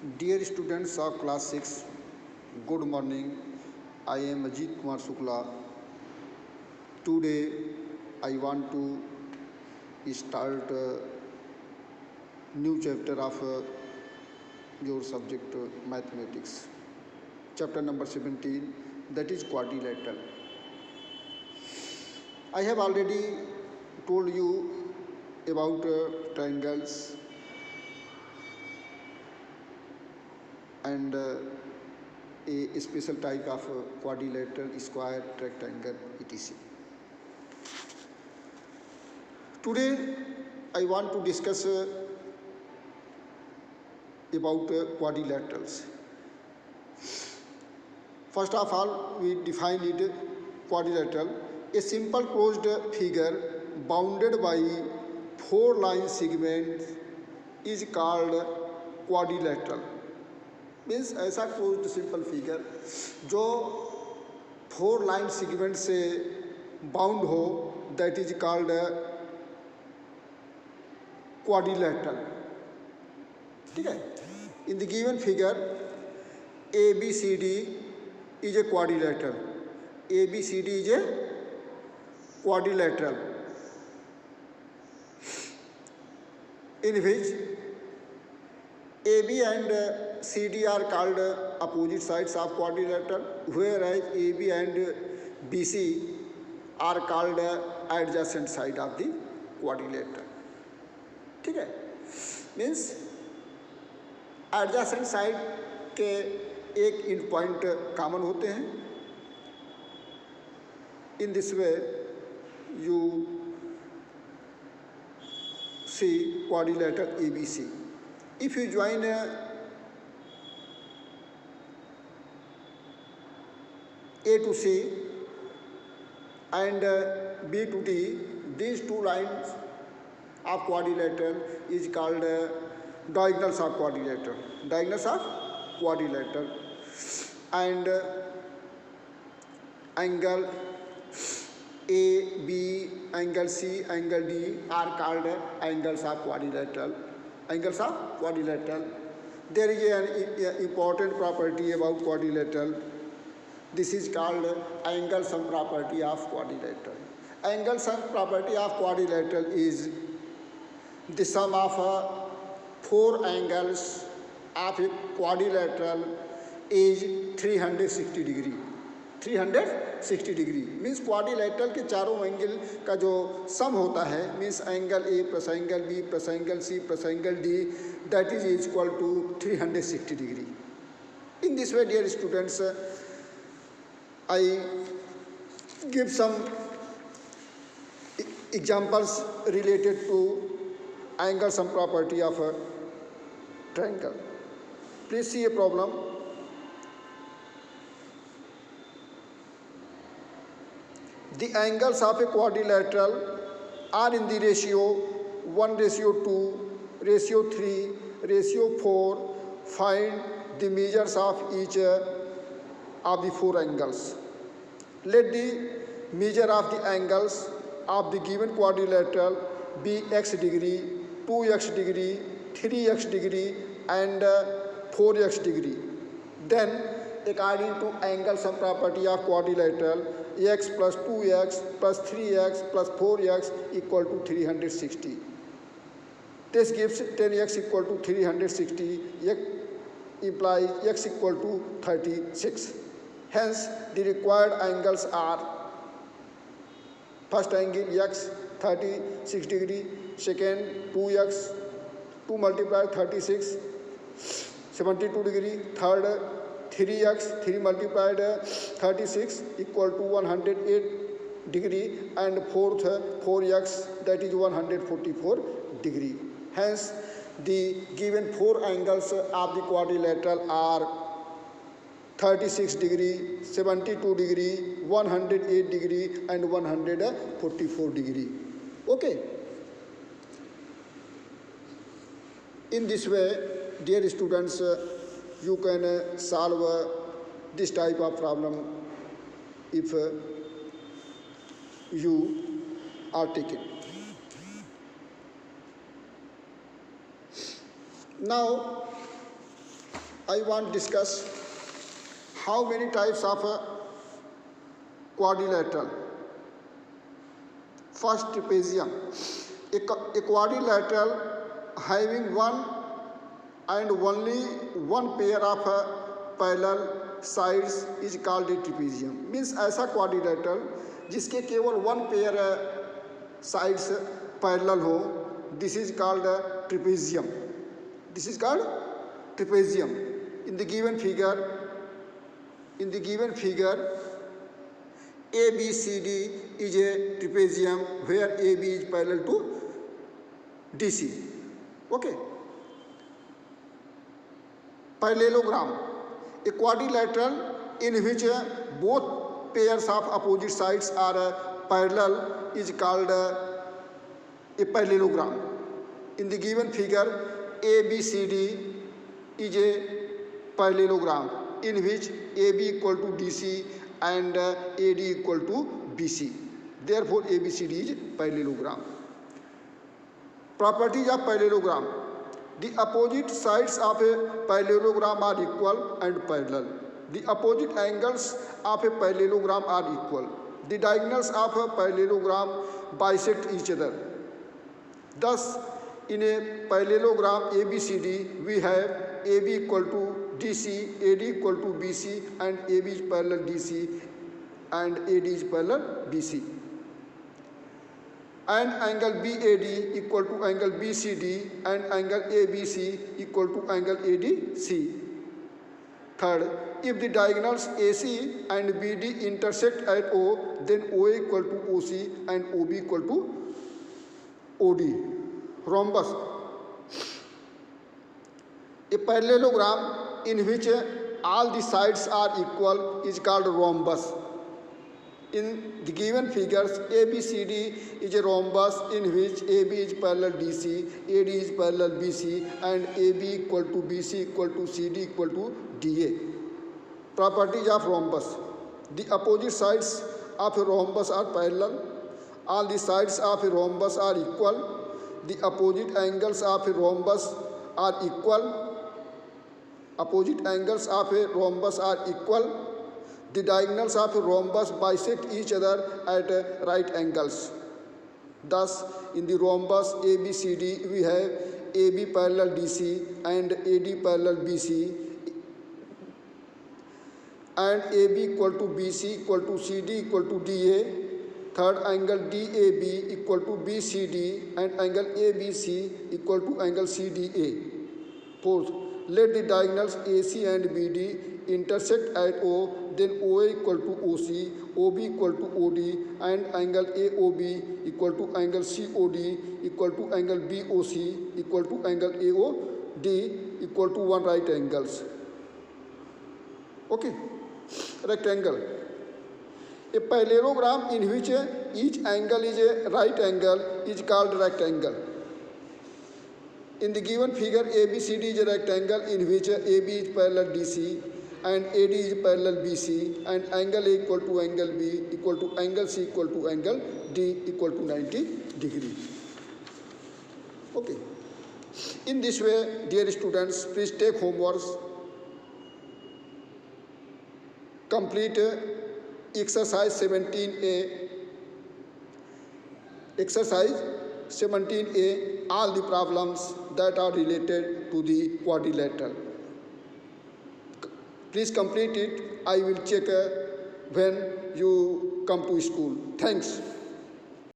Dear students of class 6, good morning. I am Ajit Kumar Shukla. Today I want to start a new chapter of your subject mathematics. Chapter number 17, that is quadrilateral. I have already told you about triangles and a special type of quadrilateral, square, rectangle, etc. Today I want to discuss about quadrilaterals. First of all, we define it quadrilateral, a simple closed figure bounded by four line segments is called quadrilateral. Means ऐसा closed simple figure जो four line segment से bound हो, that is called quadrilateral. ठीक है. In the given figure A B C D is a quadrilateral. A B C D is a quadrilateral in which AB and CD are called opposite sides of quadrilateral, whereas AB and BC are called adjacent side of the quadrilateral. ठीक है. Means adjacent side के एक इन point common होते हैं. इन this way you see quadrilateral ABC. If you join A to C and B to D, these two lines of quadrilateral is called diagonals of quadrilateral. Diagonals of quadrilateral. And angle A, B, angle C, angle D are called angles of quadrilateral. Angles of quadrilateral. There is an important property about quadrilateral. This is called angle sum property of quadrilateral. Angle sum property of quadrilateral is the sum of four angles of a quadrilateral is 360 degree. 360 degree means quadrilateral के चारों angle का जो sum होता है, means angle A plus angle B plus angle C plus angle D, that is equal to 360 degree. In this way dear students, I give some examples related to angle sum property of a triangle. Please see a problem. The angles of a quadrilateral are in the ratio 1:2, ratio 3, ratio 4. Find the measures of each of the four angles. Let the measure of the angles of the given quadrilateral be x degree, 2x degree, 3x degree and 4x degree. Then according to angle sum property of quadrilateral, x plus 2x plus 3x plus 4x equal to 360. This gives 10x equal to 360, implies x equal to 36. Hence the required angles are: first angle x 36 degree, second 2x, 2 multiplied 36 72 degree, third 3x 3 multiplied 36 equal to 108 degree and fourth 4x, that is 144 degree. Hence the given four angles of the quadrilateral are 36 degree, 72 degree, 108 degree and 144 degree. Okay. In this way, dear students, you can solve this type of problem if you are taken. Now I want to discuss how many types of quadrilateral. First, trapezium. A quadrilateral having one and only one pair of parallel sides is called a trapezium. Means ऐसा quadrilateral जिसके केवल one pair sides parallel हो, this is called trapezium. This is called trapezium. In the given figure, ABCD is a trapezium where AB is parallel to DC. Okay. Parallelogram, a quadrilateral in which both pairs of opposite sides are parallel is called a parallelogram. In the given figure, ABCD is a parallelogram in which AB equal to DC and AD equal to BC. Therefore, ABCD is parallelogram. Properties of parallelogram. The opposite sides of a parallelogram are equal and parallel. The opposite angles of a parallelogram are equal. The diagonals of a parallelogram bisect each other. Thus, in a parallelogram ABCD, we have AB equal to DC, AD equal to BC, and AB is parallel DC, and AD is parallel BC. And angle BAD equal to angle BCD, and angle ABC equal to angle ADC. Third, if the diagonals AC and BD intersect at O, then OA equal to OC and OB equal to OD. Rhombus. A parallelogram in which all the sides are equal is called rhombus. In the given figures, ABCD is a rhombus in which AB is parallel DC, AD is parallel BC, and AB equal to BC equal to CD equal to DA. Properties of rhombus. The opposite sides of a rhombus are parallel. All the sides of a rhombus are equal. The opposite angles of a rhombus are equal. Opposite angles of a rhombus are equal. The diagonals of a rhombus bisect each other at right angles. Thus, in the rhombus ABCD, we have AB parallel DC and AD parallel BC, and AB equal to BC equal to CD equal to DA. Third, angle DAB equal to BCD, and angle ABC equal to angle CDA. Fourth, let the diagonals AC and BD intersect at O, then OA equal to OC, OB equal to OD, and angle AOB equal to angle COD equal to angle BOC equal to angle AOD equal to 1 right angles. Okay. Rectangle. A parallelogram in which each angle is a right angle is called rectangle. In the given figure, ABCD is a rectangle in which AB is parallel DC and AD is parallel BC, and angle A equal to angle B equal to angle C equal to angle D equal to 90 degree. Okay. In this way, dear students, please take homeworks, complete exercise 17A. Exercise 17A, all the problems that are related to the quadrilateral. Please complete it. I will check when you come to school. Thanks.